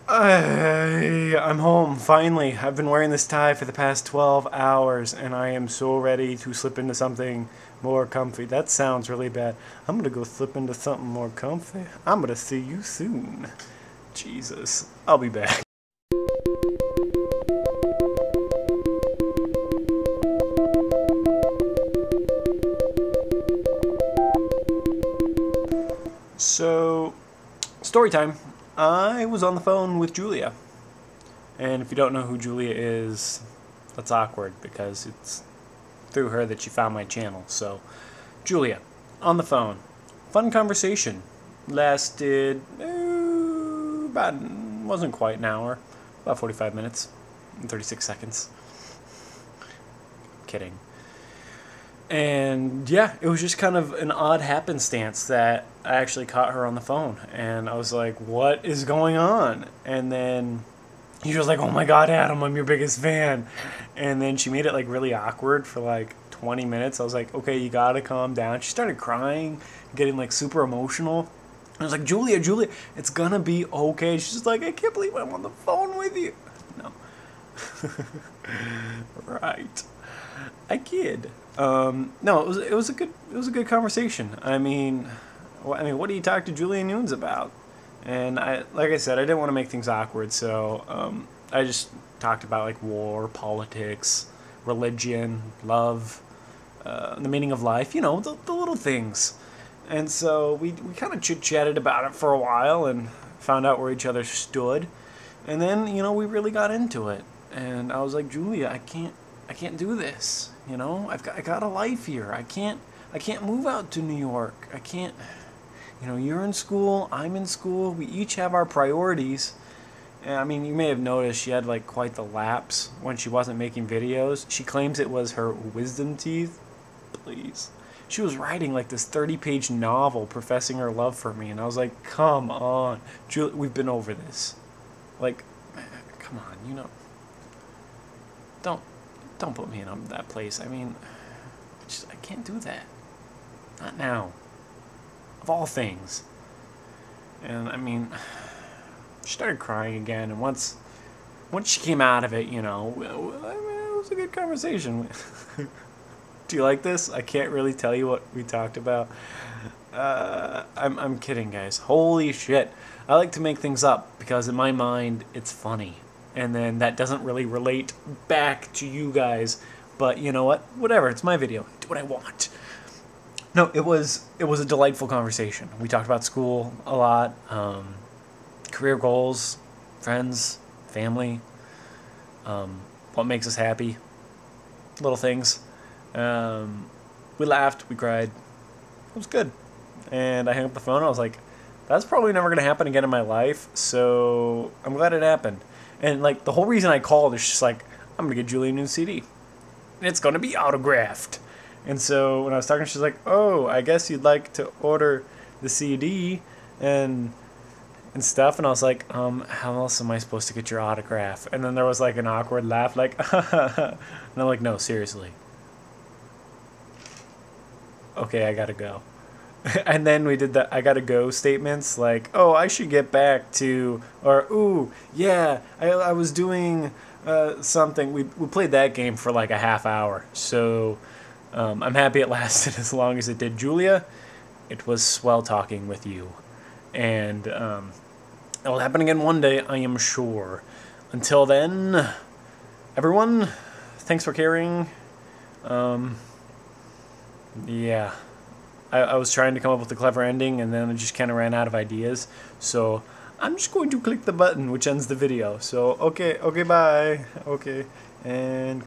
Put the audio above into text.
I'm home, finally. I've been wearing this tie for the past 12 hours, and I am so ready to slip into something more comfy. That sounds really bad. I'm gonna go slip into something more comfy. I'm gonna see you soon. Jesus. I'll be back. So, story time. I was on the phone with Julia. And if you don't know who Julia is, that's awkward because it's through her that you found my channel. So, Julia, on the phone. Fun conversation. Lasted wasn't quite an hour. About 45 minutes and 36 seconds. Kidding. And yeah, it was just kind of an odd happenstance that I actually caught her on the phone. And I was like, what is going on? And then she was like, oh my God, Adam, I'm your biggest fan. And then she made it like really awkward for like 20 minutes. I was like, okay, you gotta calm down. She started crying, getting like super emotional. I was like, Julia, it's gonna be okay. She's just like, I can't believe I'm on the phone with you. No. Right. I kid. No, it was a good conversation. I mean, what do you talk to Julia Nunes about? And like I said, I didn't want to make things awkward, so I just talked about like war, politics, religion, love, the meaning of life. You know, the little things. And so we kind of chit-chatted about it for a while and found out where each other stood. And then, you know, we really got into it. And I was like, Julia, I can't do this. You know, I got a life here. I can't move out to New York. I can't, you know, you're in school, I'm in school. We each have our priorities. And, I mean, you may have noticed she had like quite the lapse when she wasn't making videos. She claims it was her wisdom teeth. Please. She was writing like this 30-page novel professing her love for me. And I was like, come on. Julia, we've been over this. Like, come on, you know. Don't put me in that place. I mean, I can't do that. Not now. Of all things. And I mean, she started crying again. And once she came out of it, you know, I mean, it was a good conversation. Do you like this? I can't really tell you what we talked about. I'm kidding, guys. Holy shit. I like to make things up because in my mind, it's funny. And then that doesn't really relate back to you guys. But you know what? Whatever. It's my video. I do what I want. No, it was a delightful conversation. We talked about school a lot, career goals, friends, family, what makes us happy, little things. We laughed, we cried. It was good. And I hung up the phone. I was like, that's probably never going to happen again in my life. So I'm glad it happened. And like the whole reason I called is just like, I'm going to get Julia a new CD. And it's going to be autographed. And so when I was talking, she's like, oh, I guess you'd like to order the CD and stuff. And I was like, how else am I supposed to get your autograph? And then there was like an awkward laugh, like, and I'm like, no, seriously. Okay, I gotta go. And then we did the I gotta go statements like, oh, I should get back to, or, ooh, yeah, I was doing something. We played that game for like a half hour. So I'm happy it lasted as long as it did. Julia, it was swell talking with you. And it will happen again one day, I am sure. Until then, everyone, thanks for caring. Yeah. I was trying to come up with a clever ending, and then I just kind of ran out of ideas. So I'm just going to click the button which ends the video. So, okay, bye. Okay, and...